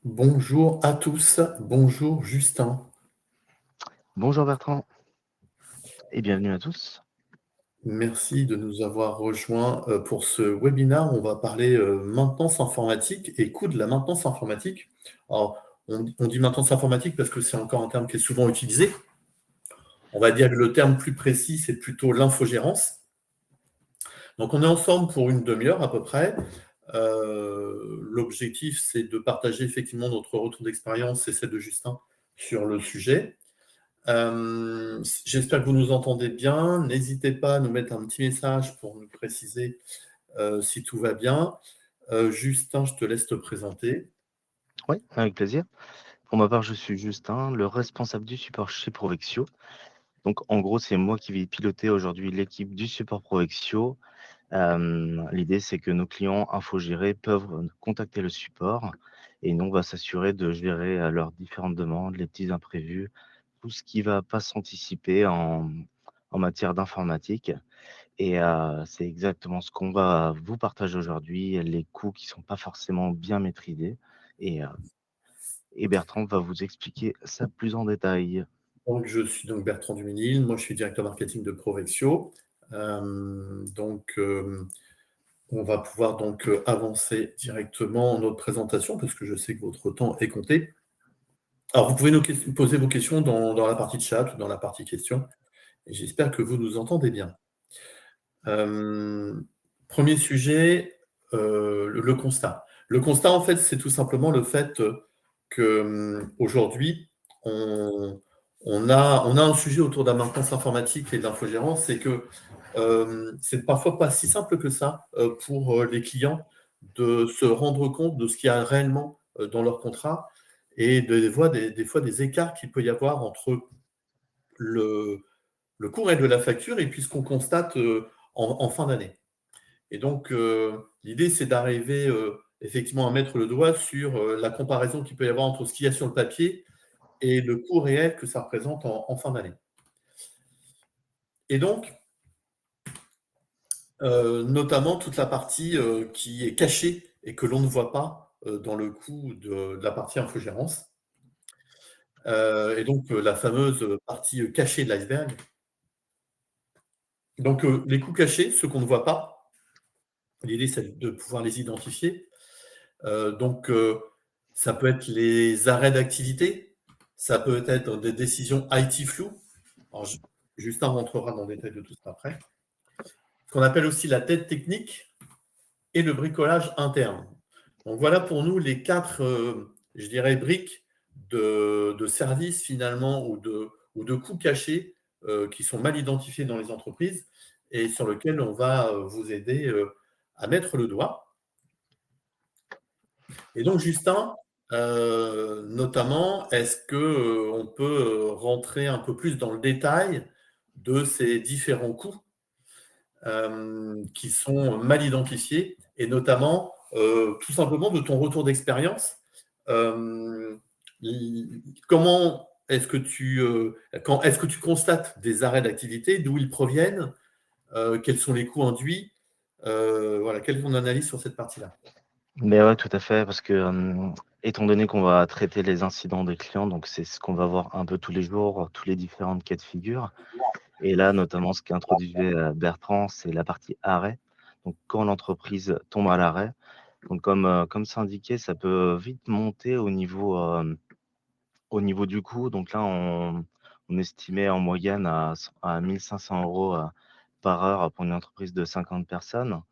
Bonjour à tous, bonjour Justin. Bonjour Bertrand et bienvenue à tous. Merci de nous avoir rejoints pour ce webinaire. On va parler maintenance informatique et coût de la maintenance informatique. Alors, on dit maintenance informatique parce que c'est encore un terme qui est souvent utilisé. On va dire que le terme plus précis, c'est plutôt l'infogérance. Donc, on est ensemble pour une demi-heure à peu près. L'objectif, c'est de partager effectivement notre retour d'expérience et celle de Justin sur le sujet. J'espère que vous nous entendez bien. N'hésitez pas à nous mettre un petit message pour nous préciser si tout va bien. Justin, je te laisse te présenter. Oui, avec plaisir. Pour ma part, je suis Justin, le responsable du support chez Provexio. Donc en gros, c'est moi qui vais piloter aujourd'hui l'équipe du support Provexio. L'idée, c'est que nos clients infogérés peuvent contacter le support et nous, on va s'assurer de gérer leurs différentes demandes, les petits imprévus, tout ce qui va pas s'anticiper en matière d'informatique. Et c'est exactement ce qu'on va vous partager aujourd'hui, les coûts qui sont pas forcément bien maîtrisés et heu et Bertrand va vous expliquer ça plus en détail. Donc, je suis donc Bertrand Duménil. Moi, je suis directeur marketing de Provexio. On va pouvoir donc avancer directement notre présentation parce que je sais que votre temps est compté. Alors, vous pouvez nous poser vos questions dans la partie chat ou dans la partie questions. Et j'espère que vous nous entendez bien. Premier sujet, le constat. Le constat, en fait, c'est tout simplement le fait qu'aujourd'hui, on a un sujet autour de la maintenance informatique et de l'infogérance, c'est que c'est parfois pas si simple que ça pour les clients de se rendre compte de ce qu'il y a réellement dans leur contrat et des fois des écarts qu'il peut y avoir entre le, le coût réel de la facture et puis ce qu'on constate en fin d'année. Et donc, l'idée, c'est d'arriver effectivement à mettre le doigt sur la comparaison qu'il peut y avoir entre ce qu'il y a sur le papier et le coût réel que ça représente en fin d'année. Et donc, notamment toute la partie qui est cachée et que l'on ne voit pas dans le coût de la partie infogérance. Et donc, la fameuse partie cachée de l'iceberg. Donc, les coûts cachés, ceux qu'on ne voit pas, l'idée, c'est de pouvoir les identifier. Donc, ça peut être les arrêts d'activité, ça peut être des décisions IT floues. Alors, Justin rentrera dans le détail de tout ça après. Ce qu'on appelle aussi la dette technique et le bricolage interne. Donc, voilà pour nous les quatre, je dirais, briques de services finalement ou de coûts cachés qui sont mal identifiés dans les entreprises et sur lesquels on va vous aider à mettre le doigt. Et donc, Justin, notamment, est-ce que, on peut, rentrer un peu plus dans le détail de ces différents coûts, qui sont mal identifiés et notamment, tout simplement de ton retour d'expérience? Hem, l Comment est-ce que quand est-ce que tu constates des arrêts d'activité? D'où ils proviennent? Quels sont les coûts induits? Voilà, quelle est ton analyse sur cette partie-là? Mais ouais, tout à fait, parce que, étant donné qu'on va traiter les incidents des clients, donc c'est ce qu'on va voir un peu tous les jours, tous les différentes cas de figure et là, notamment, ce qu'introduisait, Bertrand, c'est la partie arrêt. Donc quand l'entreprise tombe à l'arrêt, donc comme c'est indiqué, ça peut vite monter au niveau du coût. Donc là, on estimait en moyenne à 1 500 € par heure pour une entreprise de 50 personnes.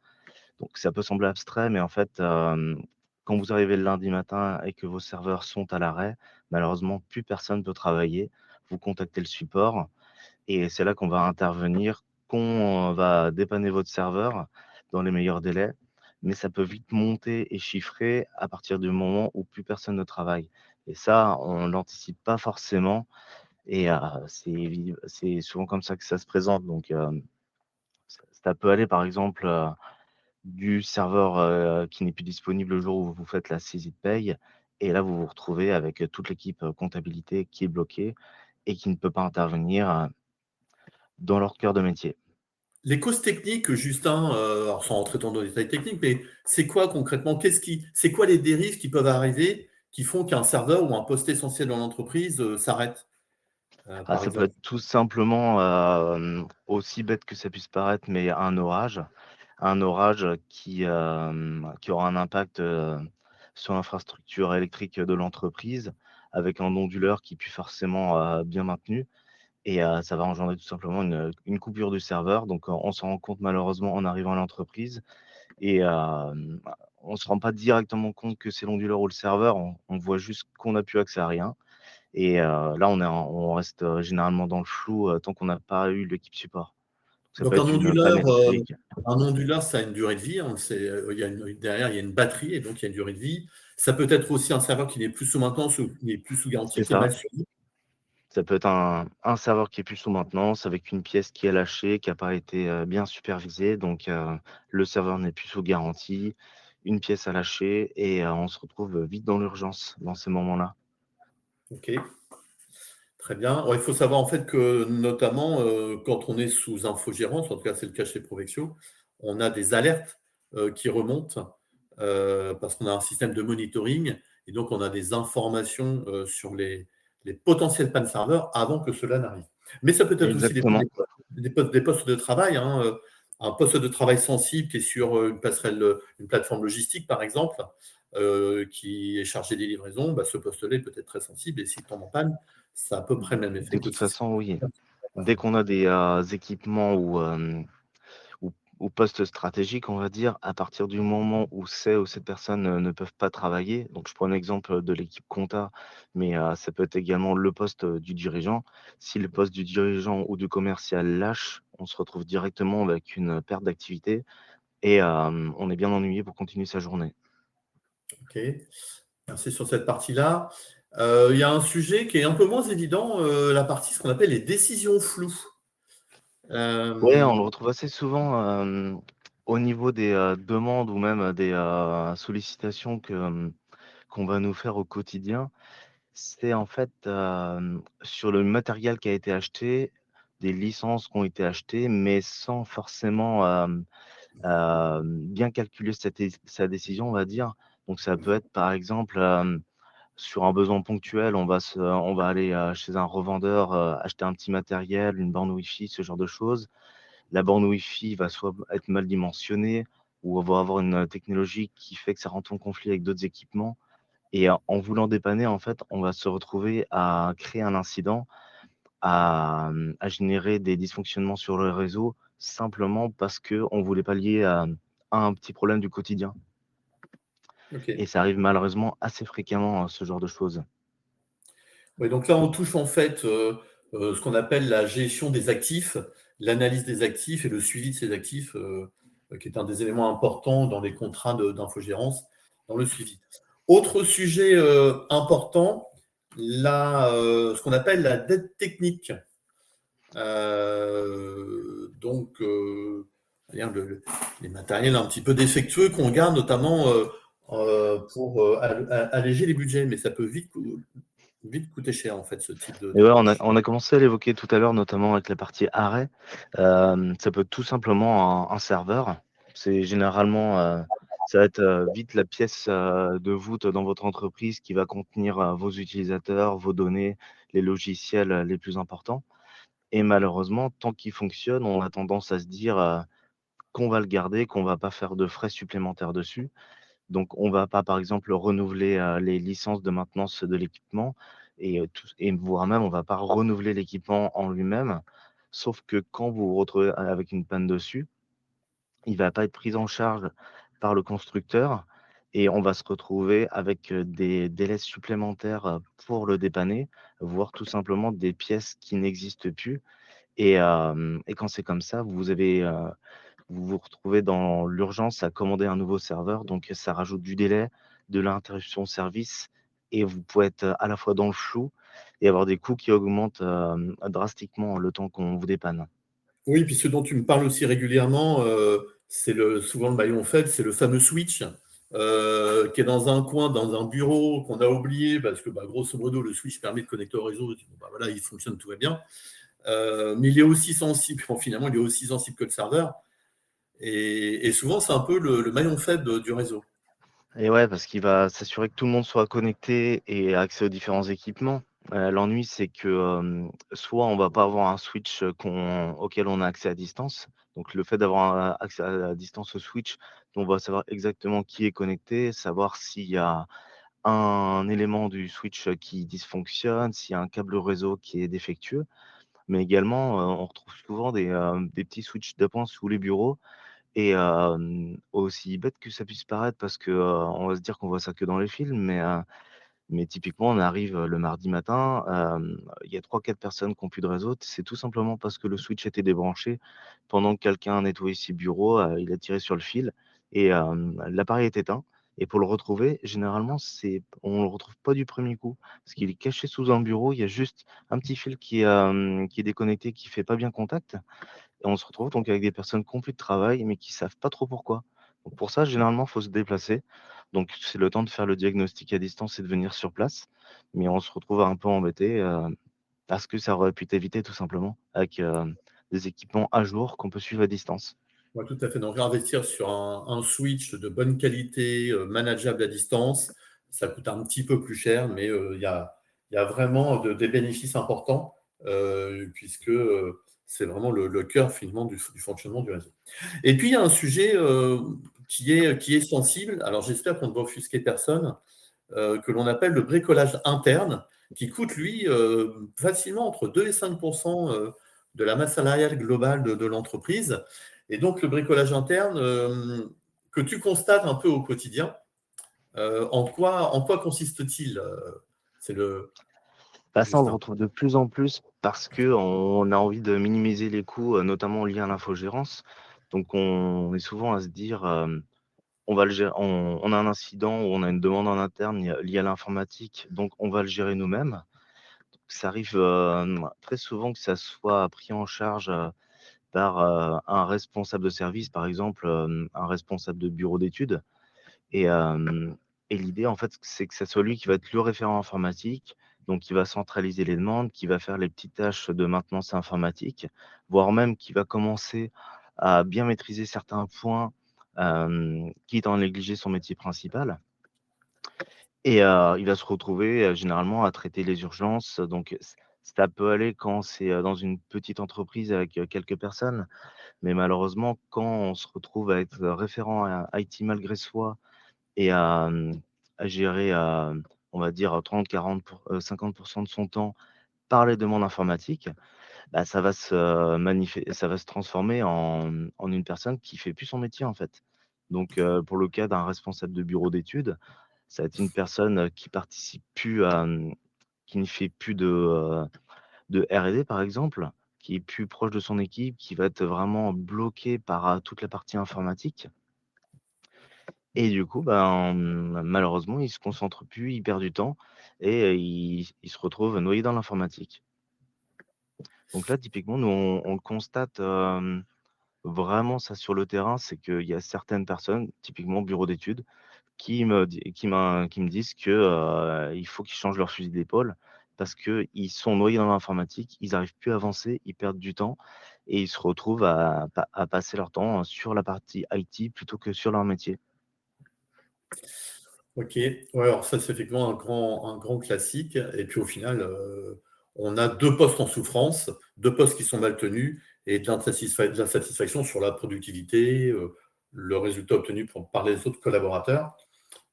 Donc ça peut sembler abstrait, mais en fait, quand vous arrivez le lundi matin et que vos serveurs sont à l'arrêt, malheureusement, plus personne peut travailler. Vous contactez le support et c'est là qu'on va intervenir, qu'on va dépanner votre serveur dans les meilleurs délais. Mais ça peut vite monter et chiffrer à partir du moment où plus personne ne travaille. Et ça, on l'anticipe pas forcément et c'est souvent comme ça que ça se présente. Donc, ça peut aller par exemple, du serveur, qui n'est plus disponible le jour où vous faites la saisie de paye et là, vous vous retrouvez avec, toute l'équipe, comptabilité qui est bloquée et qui ne peut pas intervenir, dans leur cœur de métier. Les causes techniques, Justin, alors sans rentrer dans les détails techniques, mais c'est quoi concrètement? C'est quoi les dérives qui peuvent arriver, qui font qu'un serveur ou un poste essentiel dans l'entreprise s'arrête, Ah, par ça peut exemple? être tout simplement, aussi bête que ça puisse paraître, mais un orage. Un orage qui aura un impact, sur l'infrastructure électrique de l'entreprise, avec un onduleur qui est plus forcément, bien maintenu et ça va engendrer tout simplement une coupure du serveur. Donc on s'en rend compte malheureusement en arrivant à l'entreprise et on se rend pas directement compte que c'est l'onduleur ou le serveur, on voit juste qu'on n'a plus accès à rien et là on reste, généralement dans le flou, tant qu'on n'a pas eu l'équipe support. Ça peut Donc être une panne électrique. un onduleur, ça a une durée de vie, hein, il y a derrière, il y a une batterie et donc il y a une durée de vie. Ça peut être aussi un serveur qui n'est plus sous maintenance ou qui n'est plus sous garantie, C'est qui est ça. mal suivi. Ça peut être un serveur qui est plus sous maintenance avec une pièce qui est lâchée, qui a pas été, bien supervisée, donc le serveur n'est plus sous garantie, une pièce a lâché et on se retrouve, vite dans l'urgence dans ces moments-là. OK, très bien. Ouais, il faut savoir en fait que notamment, quand on est sous infogérance, en tout cas c'est le cas chez Provexio, on a des alertes, qui remontent, parce qu'on a un système de monitoring et donc on a des informations, sur les potentielles pannes serveurs avant que cela n'arrive. Mais ça peut être aussi Exactement, des postes de travail, hein, un poste de travail sensible qui est sur, une passerelle, une plateforme logistique par exemple, qui est chargé des livraisons, bah, ce poste-là est peut-être très sensible et s'il tombe en panne, ça a à peu près le même de effet que toute si c'est façon, oui. Dès qu'on a des, équipements ou ou postes stratégiques, on va dire, à partir du moment où c'est où ces personnes, ne peuvent pas travailler, donc je prends l'exemple de l'équipe compta, mais ça peut être également le poste, du dirigeant. Si le poste du dirigeant ou du commercial lâche, on se retrouve directement avec une perte d'activité et on est bien ennuyé pour continuer sa journée. OK. Merci sur cette partie-là. Il y a un sujet qui est un peu moins évident, la partie ce qu'on appelle les décisions floues. Ouais, on le Hem, retrouve assez souvent, au niveau des, demandes ou même des, sollicitations qu'on va nous faire au quotidien. C'est en fait, sur le matériel qui a été acheté, des licences qui ont été achetées, mais sans forcément, bien calculer sa décision, on va dire. Donc ça peut être par exemple, sur un besoin ponctuel, on va aller, chez un revendeur, acheter un petit matériel, une borne Wi-Fi, ce genre de choses. La borne Wi-Fi va soit être mal dimensionnée ou va avoir une, technologie qui fait que ça rentre en conflit avec d'autres équipements et en voulant dépanner, en fait, on va se retrouver à créer un incident, à générer des dysfonctionnements sur le réseau, simplement parce qu'on voulait pallier à un petit problème du quotidien et OK. ça arrive malheureusement assez fréquemment, ce genre de choses. Oui, donc là, on touche en fait, ce qu'on appelle la gestion des actifs, l'analyse des actifs et le suivi de ces actifs, qui est un des éléments importants dans les contrats d'infogérance, dans le suivi. Autre sujet, important, ce qu'on appelle la dette technique. C'est-à-dire les matériels un petit peu défectueux qu'on garde notamment, pour, alléger les budgets, mais ça peut vite coûter cher en fait ce type Et ouais, d'approche. on a commencé à l'évoquer tout à l'heure, notamment avec la partie arrêt. Ça peut être tout simplement un serveur. C'est généralement, ça va être, vite la pièce, de voûte dans votre entreprise qui va contenir, vos utilisateurs, vos données, les logiciels, les plus importants et malheureusement, tant qu'il fonctionne, on a tendance à se dire, qu'on va le garder, qu'on va pas faire de frais supplémentaires dessus. Donc on va pas, par exemple, renouveler, les licences de maintenance de l'équipement et voire même on va pas renouveler l'équipement en lui-même. Sauf que quand vous vous retrouvez avec une panne dessus, il va pas être pris en charge par le constructeur et on va se retrouver avec, des délais supplémentaires, pour le dépanner, voire tout simplement des pièces qui n'existent plus et quand c'est comme ça, vous vous retrouvez dans l'urgence à commander un nouveau serveur, donc ça rajoute du délai, de l'interruption de service et vous pouvez être, à la fois dans le flou et avoir des coûts qui augmentent, drastiquement le temps qu'on vous dépanne. Oui, puis ce dont tu me parles aussi régulièrement, c'est souvent le maillon faible, c'est le fameux switch, qui est dans un coin, dans un bureau qu'on a oublié parce que, bah, grosso modo, le switch permet de connecter au réseau. Bon, bah, voilà, il fonctionne, tout va bien. Mais il est aussi sensible, bon, finalement, il est aussi sensible que le serveur et souvent, c'est un peu le maillon faible du réseau. Et ouais, parce qu'il va s'assurer que tout le monde soit connecté et ait accès aux différents équipements. L'ennui, c'est que, soit on va pas avoir un switch, auquel on a accès à distance. Donc le fait d'avoir un accès à distance au switch, on va savoir exactement qui est connecté, savoir s'il y a un élément du switch, qui dysfonctionne, s'il y a un câble réseau qui est défectueux. Mais également, on retrouve souvent des petits switches d'appoint sous les bureaux et aussi bête que ça puisse paraître parce que, on va se dire qu'on voit ça que dans les films, mais typiquement, on arrive, le mardi matin, il y a 3 4 personnes qui ont plus de réseau. C'est tout simplement parce que le switch était débranché pendant que quelqu'un nettoyait ses bureaux, il a tiré sur le fil et l'appareil est éteint et pour le retrouver, généralement, on le retrouve pas du premier coup parce qu'il est caché sous un bureau. Il y a juste un petit fil qui est déconnecté, qui fait pas bien contact et on se retrouve donc avec des personnes qui ont plus de travail, mais qui savent pas trop pourquoi. Donc pour ça, généralement, il faut se déplacer. Donc c'est le temps de faire le diagnostic à distance et de venir sur place. Mais on se retrouve un peu embêté, parce que ça aurait pu être évité tout simplement avec, des équipements à jour qu'on peut suivre à distance. Ouais, tout à fait. Donc, investir sur un switch de bonne qualité, manageable à distance, ça coûte un petit peu plus cher, mais il y a vraiment des bénéfices importants, puisque c'est vraiment le cœur finalement du fonctionnement du réseau. Et puis, il y a un sujet qui est sensible. Alors, j'espère qu'on ne va offusquer personne, que l'on appelle le bricolage interne, qui coûte, lui, facilement entre 2 et 5 de la masse salariale globale de l'entreprise. Et donc, le bricolage interne, que tu constates un peu au quotidien, en quoi consiste-t-il? C'est Bah, ça, on le Justin. retrouve de plus en plus parce qu'on a envie de minimiser les coûts, notamment liés à l'infogérance. Donc on est souvent à se dire, on va le gérer, on a un incident ou on a une demande en interne liée à l'informatique, donc on va le gérer nous-mêmes. Ça arrive, très souvent que ça soit pris en charge, par, un responsable de service, par exemple, un responsable de bureau d'études et l'idée, en fait, c'est que ça soit lui qui va être le référent informatique, donc qui va centraliser les demandes, qui va faire les petites tâches de maintenance informatique, voire même qui va commencer à bien maîtriser certains points, quitte à en négliger son métier principal. Et il va se retrouver, généralement à traiter les urgences, donc ça peut aller quand c'est, dans une petite entreprise avec, quelques personnes, mais malheureusement, quand on se retrouve à être, référent à IT malgré soi et à gérer, on va dire 30-40 50 de son temps par les demandes informatiques, bah, ça va se transformer en une personne qui fait plus son métier, en fait. Donc pour le cas d'un responsable de bureau d'études, ça va être une personne, qui participe plus à, qui ne fait plus de R&D par exemple, qui est plus proche de son équipe, qui va être vraiment bloqué par, toute la partie informatique et du coup, ben, malheureusement, il se concentre plus, il perd du temps et il se retrouve noyé dans l'informatique. Donc là, typiquement, nous, on le constate, vraiment ça sur le terrain, c'est qu'il y a certaines personnes, typiquement bureau d'études, qui me disent que, il faut qu'ils changent leur fusil d'épaule parce qu'ils sont noyés dans l'informatique, ils arrivent plus à avancer, ils perdent du temps et ils se retrouvent à passer leur temps sur la partie IT plutôt que sur leur métier. OK. Ouais, alors ça, c'est effectivement un grand classique et puis au final, on a 2 postes en souffrance, 2 postes qui sont mal tenus et de l'insatisfaction sur la productivité, le résultat obtenu par les autres collaborateurs.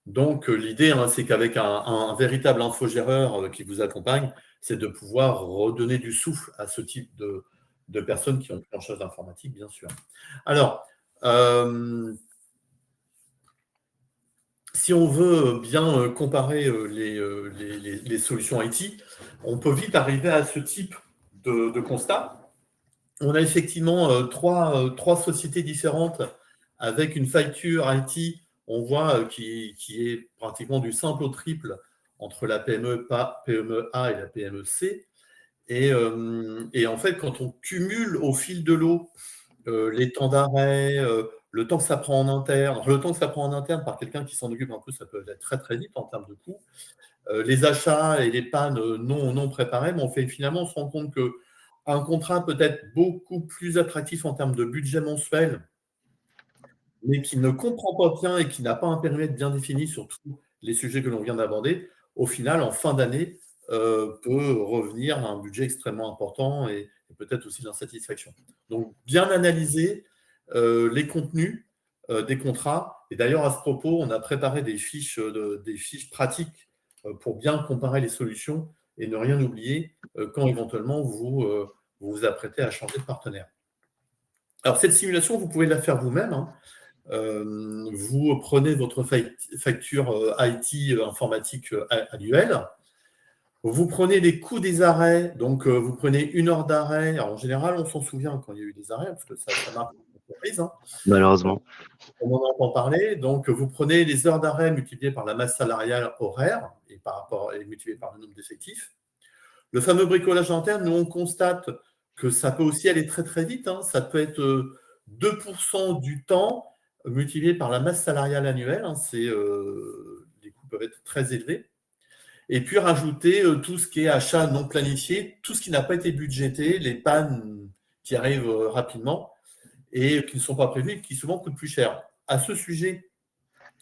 Donc, l'idée, hein, c'est qu'avec un véritable infogéreur, qui vous accompagne, c'est de pouvoir redonner du souffle à ce type de personnes qui ont pris en charge l'informatique, bien sûr. Alors, hem si on veut bien comparer les solutions IT, on peut vite arriver à ce type de constat. On a effectivement trois sociétés différentes avec une facture IT, on voit, qui est pratiquement du simple au triple entre la PME A et la PME-C. Et en fait, quand on cumule au fil de l'eau les temps d'arrêt, le temps que ça prend en interne. Alors, le temps que ça prend en interne par quelqu'un qui s'en occupe un peu, ça peut être très, très vite en termes de coûts. Les achats et les pannes, non préparées, mais finalement, on se rend compte qu'un contrat peut être beaucoup plus attractif en termes de budget mensuel mais qui ne comprend pas bien et qui n'a pas un périmètre bien défini sur tous les sujets que l'on vient d'aborder, au final, en fin d'année, peut revenir à un budget extrêmement important et peut-être aussi de l'insatisfaction. Donc, bien analyser les contenus des contrats. Et d'ailleurs, à ce propos, on a préparé des fiches pratiques pour bien comparer les solutions et ne rien oublier quand éventuellement vous vous apprêtez à changer de partenaire. Alors, cette simulation, vous pouvez la faire vous-même, hein. Vous prenez votre facture IT informatique annuelle, vous prenez les coûts des arrêts, donc vous prenez 1 heure d'arrêt. Alors, en général, on s'en souvient quand il y a eu des arrêts, parce que ça marque l'entreprise, hein. Malheureusement. On en entend parler. Donc, vous prenez les heures d'arrêt multipliées par la masse salariale horaire et par rapport et multipliées par le nombre d'effectifs. Le fameux bricolage interne, nous, on constate que ça peut aussi aller très, très vite, hein. Ça peut être 2% du temps multiplié par la masse salariale annuelle, hein. Les coûts peuvent être très élevés. Et puis, rajouter tout ce qui est achat non planifié, tout ce qui n'a pas été budgété, les pannes qui arrivent rapidement et qui ne sont pas prévues et qui souvent coûtent plus cher. À ce sujet,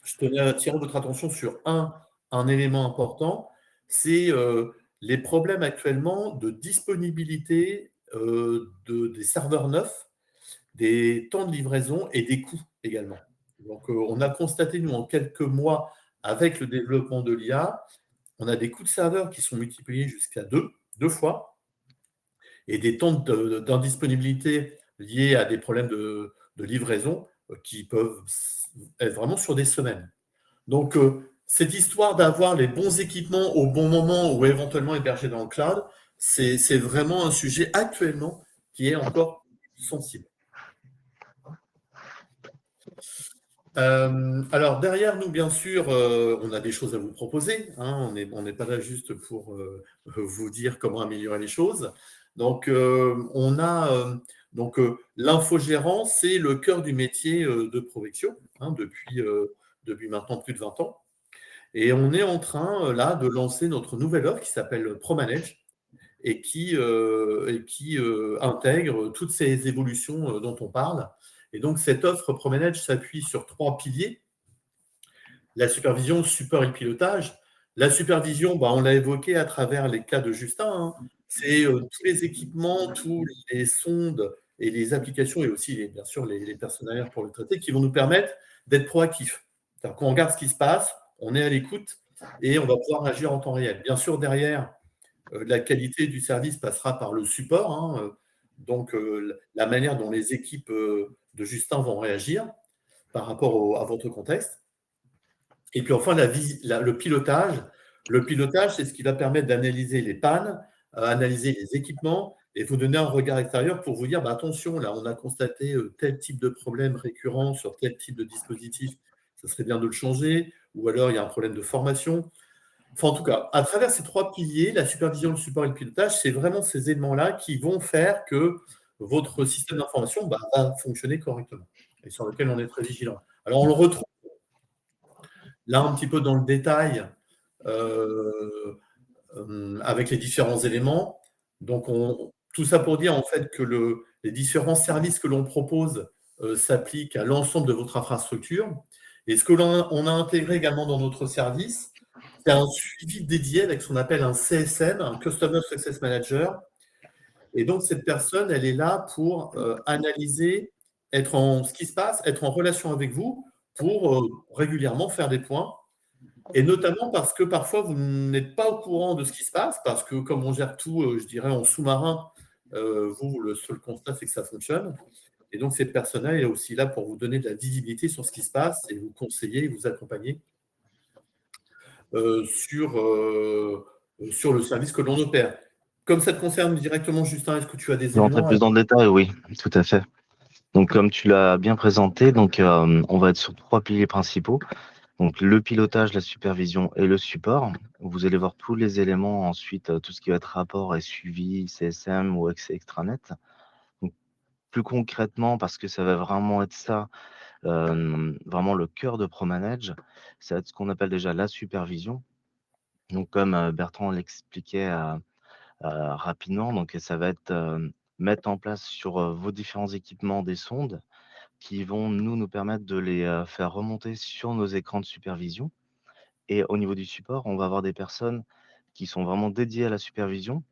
je tenais à attirer votre attention sur un élément important, c'est les problèmes actuellement de disponibilité des serveurs neufs, des temps de livraison et des coûts également. Donc, on a constaté, nous, en quelques mois, avec le développement de l'IA, on a des coûts de serveurs qui sont multipliés jusqu'à deux fois, et des temps d'indisponibilité liés à des problèmes de livraison qui peuvent être vraiment sur des semaines. Donc, cette histoire d'avoir les bons équipements au bon moment ou éventuellement hébergés dans le cloud, c'est vraiment un sujet actuellement qui est encore sensible. Alors, derrière nous, bien sûr, on a des choses à vous proposer, hein. On n'est pas là juste pour vous dire comment améliorer les choses. Donc, on a l'infogérant, c'est le cœur du métier de Provexio, hein, depuis maintenant plus de 20 ans. Et on est en train, là, de lancer notre nouvelle offre qui s'appelle ProManage et qui intègre toutes ces évolutions dont on parle. Et donc, cette offre ProManage s'appuie sur 3 piliers: la supervision, le support et le pilotage. La supervision, bah, on l'a évoqué à travers les cas de Justin, hein. C'est tous les équipements, tous les sondes et les applications et aussi, bien sûr, les personnels pour le traiter qui vont nous permettre d'être proactifs. C'est-à-dire qu'on regarde ce qui se passe, on est à l'écoute et on va pouvoir agir en temps réel. Bien sûr, derrière, la qualité du service passera par le support, hein, donc la manière dont les équipes de Justin vont réagir par rapport à votre contexte. Et puis enfin, le pilotage. Le pilotage, c'est ce qui va permettre d'analyser les pannes, analyser les équipements et vous donner un regard extérieur pour vous dire, bah, attention, là, on a constaté tel type de problème récurrent sur tel type de dispositif, ça serait bien de le changer, ou alors il y a un problème de formation. Enfin, en tout cas, à travers ces 3 piliers, la supervision, le support et le pilotage, c'est vraiment ces éléments-là qui vont faire que votre système d'information va fonctionner correctement et sur lequel on est très vigilant. Alors, on le retrouve là un petit peu dans le détail avec les différents éléments. Donc, tout ça pour dire en fait que les différents services que l'on propose s'appliquent à l'ensemble de votre infrastructure. Et ce que l'on a intégré également dans notre service, c'est un suivi dédié avec ce qu'on appelle un CSM, un Customer Success Manager. Et donc, cette personne, elle est là pour analyser, ce qui se passe, être en relation avec vous pour régulièrement faire des points. Et notamment parce que parfois, vous n'êtes pas au courant de ce qui se passe, parce que comme on gère tout, je dirais, en sous-marin, vous, le seul constat, c'est que ça fonctionne. Et donc, cette personne-là est aussi là pour vous donner de la visibilité sur ce qui se passe et vous conseiller, vous accompagner sur le service que l'on opère. Comme ça te concerne directement, Justin, est-ce que tu as des Je vais rentrer éléments plus dans le détail, oui, tout à fait. Donc, comme tu l'as bien présenté, donc, on va être sur 3 piliers principaux. Donc, le pilotage, la supervision et le support. Vous allez voir tous les éléments ensuite, tout ce qui va être rapport et suivi, CSM ou accès extranet. Donc, plus concrètement, parce que ça va vraiment être ça, vraiment le cœur de ProManage, ça va être ce qu'on appelle déjà la supervision. Donc, comme Bertrand l'expliquait rapidement, donc ça va être mettre en place sur vos différents équipements des sondes qui vont nous permettre de les faire remonter sur nos écrans de supervision. Et au niveau du support, on va avoir des personnes qui sont vraiment dédiées à la supervision.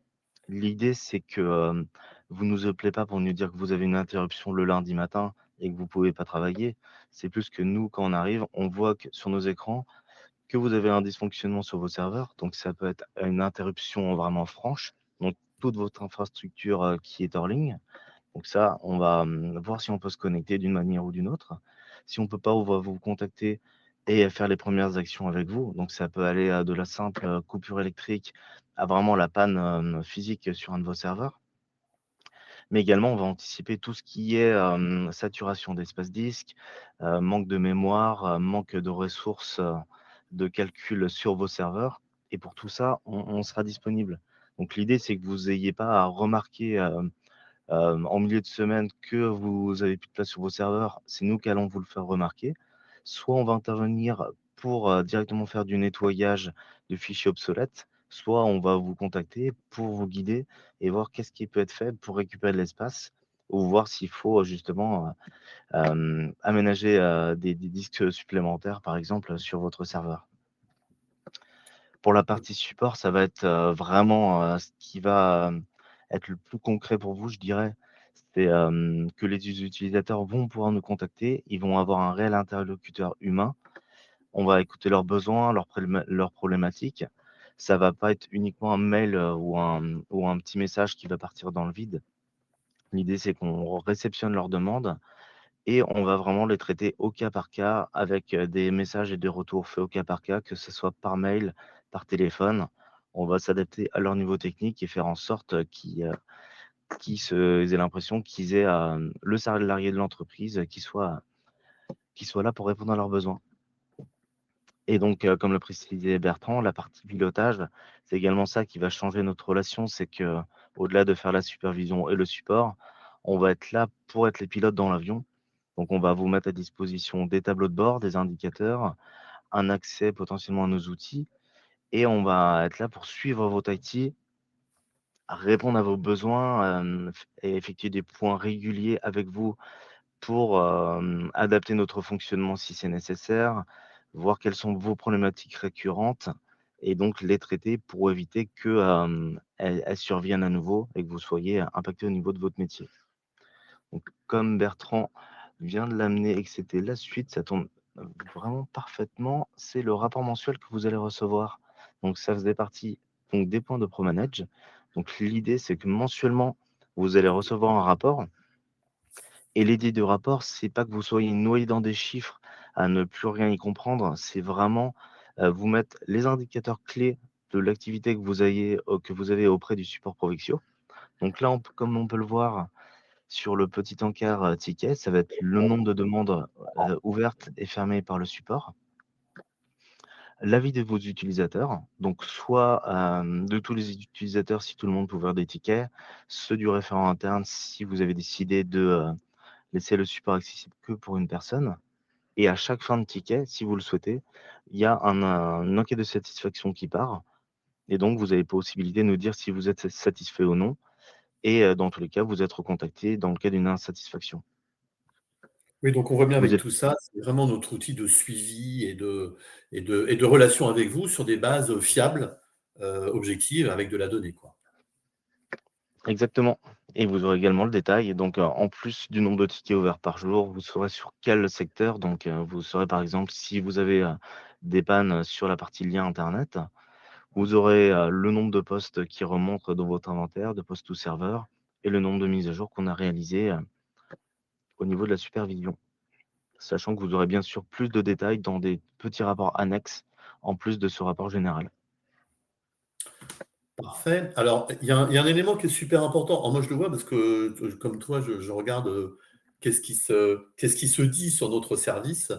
L'idée, c'est que, vous nous appelez pas pour nous dire que vous avez une interruption le lundi matin et que vous pouvez pas travailler. C'est plus que nous, quand on arrive, on voit que sur nos écrans que vous avez un dysfonctionnement sur vos serveurs. Donc ça peut être une interruption vraiment franche, donc toute votre infrastructure, qui est hors ligne. Donc ça, on va, voir si on peut se connecter d'une manière ou d'une autre. Si on peut pas, on va vous contacter et faire les premières actions avec vous. Donc ça peut aller, de la simple, coupure électrique à vraiment la panne, physique sur un de vos serveurs. Mais également, on va anticiper tout ce qui est, saturation d'espace disque, manque de mémoire, manque de ressources, de calcul sur vos serveurs et pour tout ça, on sera disponible. Donc l'idée, c'est que vous ayez pas à remarquer, en milieu de semaine que vous avez plus de place sur vos serveurs, c'est nous qui allons vous le faire remarquer. Soit on va intervenir pour, directement faire du nettoyage de fichiers obsolètes, soit on va vous contacter pour vous guider et voir qu'est-ce qui peut être fait pour récupérer de l'espace ou voir s'il faut, justement, aménager, des disques supplémentaires, par exemple, sur votre serveur. Pour la partie support, ça va être, vraiment, ce qui va, être le plus concret pour vous, je dirais. C'est, que les utilisateurs vont pouvoir nous contacter, ils vont avoir un réel interlocuteur humain. On va écouter leurs besoins, leurs problématiques. Ça va pas être uniquement un mail, ou un petit message qui va partir dans le vide. L'idée, c'est qu'on réceptionne leurs demandes et on va vraiment les traiter au cas par cas avec, des messages et des retours faits au cas par cas, que ce soit par mail, par téléphone. On va s'adapter à leur niveau technique et faire en sorte, qu'ils aient l'impression qu'ils aient, le salarié de l'entreprise qui soit là pour répondre à leurs besoins. Et donc, comme le précisait Bertrand, la partie pilotage, c'est également ça qui va changer notre relation. C'est que au delà de faire la supervision et le support, on va être là pour être les pilotes dans l'avion. Donc on va vous mettre à disposition des tableaux de bord, des indicateurs, un accès potentiellement à nos outils et on va être là pour suivre votre IT, répondre à vos besoins, et effectuer des points réguliers avec vous pour, adapter notre fonctionnement si c'est nécessaire, voir quelles sont vos problématiques récurrentes et donc les traiter pour éviter que, elles surviennent à nouveau et que vous soyez impacté au niveau de votre métier. Donc comme Bertrand vient de l'amener et que c'était la suite, ça tombe, vraiment parfaitement. C'est le rapport mensuel que vous allez recevoir. Donc ça faisait partie donc des points de ProManage. Donc l'idée, c'est que mensuellement, vous allez recevoir un rapport et l'idée du rapport, c'est pas que vous soyez noyé dans des chiffres à ne plus rien y comprendre, c'est vraiment, vous mettre les indicateurs clés de l'activité que vous avez auprès du support Provexio. Donc là, comme on peut le voir sur le petit encart, ticket, ça va être le nombre de demandes, ouvertes et fermées par le support. L'avis de vos utilisateurs, donc soit, de tous les utilisateurs si tout le monde peut ouvrir des tickets, ceux du référent interne si vous avez décidé de, laisser le support accessible que pour une personne et à chaque fin de ticket, si vous le souhaitez, il y a une enquête de satisfaction qui part et donc vous avez possibilité de nous dire si vous êtes satisfait ou non et dans tous les cas, vous êtes recontacté dans le cas d'une insatisfaction. Oui, donc on voit bien Vous avec êtes tout ça, c'est vraiment notre outil de suivi et de relation avec vous sur des bases, fiables, objectives avec de la donnée, quoi. Exactement et vous aurez également le détail et donc en plus du nombre de tickets ouverts par jour, vous saurez sur quel secteur donc vous saurez par exemple si vous avez, des pannes sur la partie lien internet. Vous aurez, le nombre de postes qui remontent dans votre inventaire de postes ou serveurs et le nombre de mises à jour qu'on a réalisées, au niveau de la supervision. Sachant que vous aurez bien sûr plus de détails dans des petits rapports annexes, en plus de ce rapport général. Parfait. Alors, il y a un élément qui est super important. Alors moi, je le vois parce que, comme toi, je regarde, qu'est-ce qui se dit sur notre service.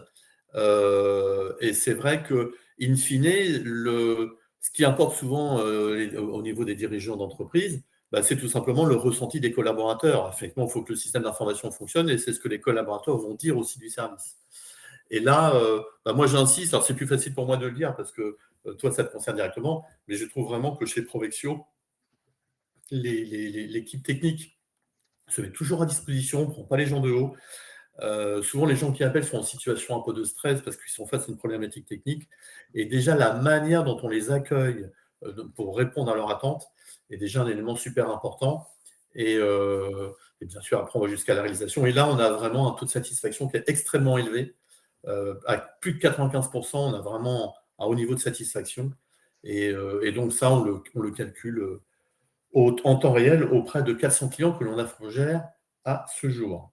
Et c'est vrai que, in fine, ce qui importe souvent, au niveau des dirigeants d'entreprise, bah, c'est tout simplement le ressenti des collaborateurs. Effectivement, il faut que le système d'information fonctionne et c'est ce que les collaborateurs vont dire aussi du service. Et là, bah, moi j'insiste, alors c'est plus facile pour moi de le dire parce que toi ça te concerne directement, mais je trouve vraiment que chez Provexio, l'équipe technique se met toujours à disposition, on ne prend pas les gens de haut. Souvent, les gens qui appellent sont en situation un peu de stress parce qu'ils sont face à une problématique technique. Et déjà, la manière dont on les accueille pour répondre à leurs attentes est déjà un élément super important. Et bien sûr, après, on va jusqu'à la réalisation. Et là, on a vraiment un taux de satisfaction qui est extrêmement élevé. À plus de 95%, on a vraiment un haut niveau de satisfaction. Et donc, ça, on le calcule en temps réel auprès de 400 clients que l'on infogère à ce jour.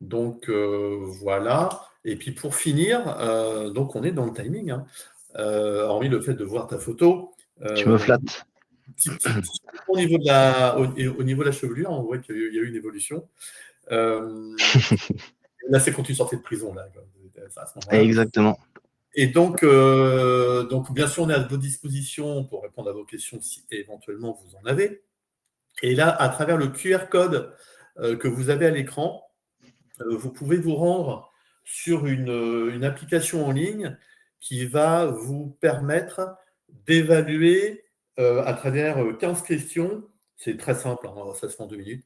Donc voilà. Et puis pour finir, donc on est dans le timing, hein. Hormis le fait de voir ta photo, Tu me donc flattes. au niveau de la chevelure, on voit qu'il y a eu une évolution. Euh, Là, c'est quand tu sortais de prison, là, à ce moment-là. Exactement. Et donc, bien sûr, on est à vos dispositions pour répondre à vos questions si éventuellement vous en avez. Et là, à travers le QR code que vous avez à l'écran, vous pouvez vous rendre sur une application en ligne qui va vous permettre d'évaluer à travers 15 questions, c'est très simple, hein, ça se fait en 2 minutes,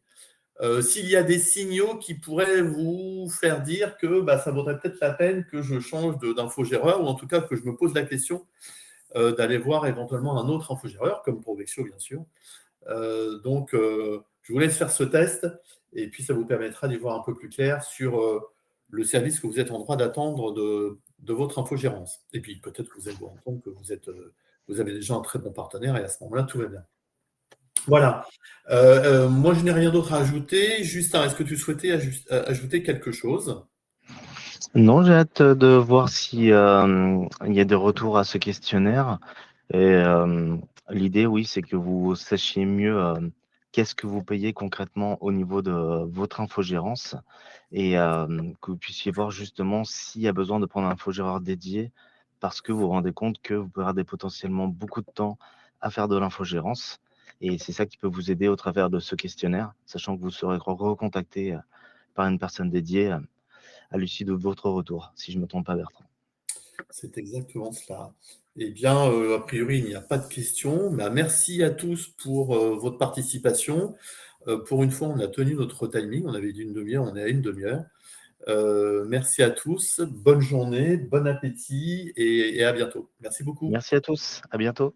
s'il y a des signaux qui pourraient vous faire dire que bah, ça vaudrait peut-être la peine que je change d'infogéreur, ou en tout cas que je me pose la question d'aller voir éventuellement un autre infogéreur, comme pour Vexio bien sûr. Donc, je vous laisse faire ce test et puis ça vous permettra d'y voir un peu plus clair sur le service que vous êtes en droit d'attendre de votre infogérance. Et puis peut-être que vous allez vous rendre compte que vous avez déjà un très bon partenaire et à ce moment-là, tout va bien. Voilà. Moi, je n'ai rien d'autre à ajouter. Justin, est-ce que tu souhaitais ajouter quelque chose? Non, j'ai hâte de voir si il y a des retours à ce questionnaire. Et l'idée, oui, c'est que vous sachiez mieux qu'est-ce que vous payez concrètement au niveau de votre infogérance et que vous puissiez voir justement s'il y a besoin de prendre un infogéreur dédié parce que vous vous rendez compte que vous perdez potentiellement beaucoup de temps à faire de l'infogérance. Et c'est ça qui peut vous aider au travers de ce questionnaire, sachant que vous serez recontacté par une personne dédiée à l'issue de votre retour, si je ne me trompe pas, Bertrand. C'est exactement cela. Eh bien, a priori, il n'y a pas de questions. Bah, merci à tous pour votre participation. Pour une fois, on a tenu notre timing. On avait dit une demi-heure, on est à une demi-heure. Merci à tous. Bonne journée, bon appétit et à bientôt. Merci beaucoup. Merci à tous, à bientôt.